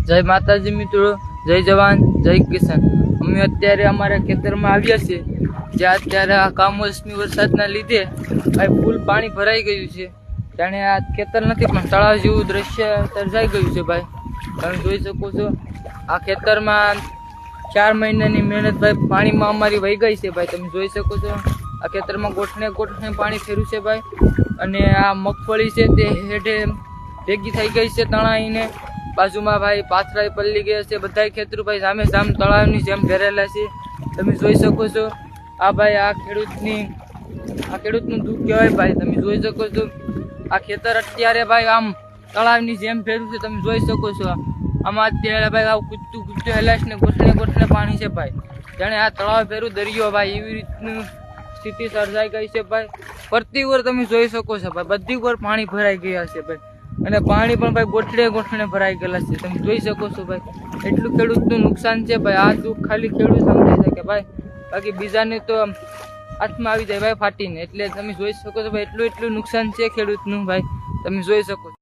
જય માતાજી મિત્રો, જય જવાન, જય કિસાન। અમે અત્યારે અમારા ખેતરમાં આવ્યા છે, જ્યાં અત્યારે આ કમોસમી વરસાદના લીધે ભાઈ ફૂલ પાણી ભરાઈ ગયું છે। જાણે આ ખેતર નથી પણ તળાવ જેવું દ્રશ્ય સર્જાઈ ગયું છે ભાઈ। તમે જોઈ શકો છો આ ખેતરમાં 4 મહિનાની મહેનત ભાઈ પાણીમાં અમારી વહી ગઈ છે ભાઈ। તમે જોઈ શકો છો આ ખેતરમાં ગોઠણે પાણી ફેર્યું છે ભાઈ, અને આ મગફળી છે તે હેઠે ભેગી થઈ ગઈ છે તણાઈને। બાજુમાં ભાઈ પાથરાઈ પલ્લી ગયા છે, બધા ખેતરો ભાઈ સામે સામ તળાવની જેમ ઘેરેલા છે। તમે જોઈ શકો છો આ ભાઈ આ ખેડૂતનું દુઃખ કહેવાય ભાઈ। તમે જોઈ શકો છો આ ખેતર અત્યારે ભાઈ આમ તળાવની જેમ ફેર્યું છે। તમે જોઈ શકો છો આમાં અત્યારે ભાઈ આવું કૂદતું હેલાશ ને ગોઠણે પાણી છે ભાઈ। જાણે આ તળાવ ફેરું દરિયો ભાઈ, એવી રીતનું સ્થિતિ સર્જાઈ ગઈ છે ભાઈ। ફરતી વાર તમે જોઈ શકો છો ભાઈ બધી વાર પાણી ભરાઈ ગયા છે ભાઈ, અને પાણી પણ ભાઈ ગોઠણે ભરાઈ ગયેલા છે। તમે જોઈ શકો છો ભાઈ એટલું ખેડૂતનું નુકસાન છે ભાઈ। આ દુઃખ ખાલી ખેડૂત સમજી શકે ભાઈ, બાકી બીજાને તો હાથમાં આવી જાય ભાઈ ફાટીને। એટલે તમે જોઈ શકો છો ભાઈ એટલું નુકસાન છે ખેડૂતનું ભાઈ, તમે જોઈ શકો છો।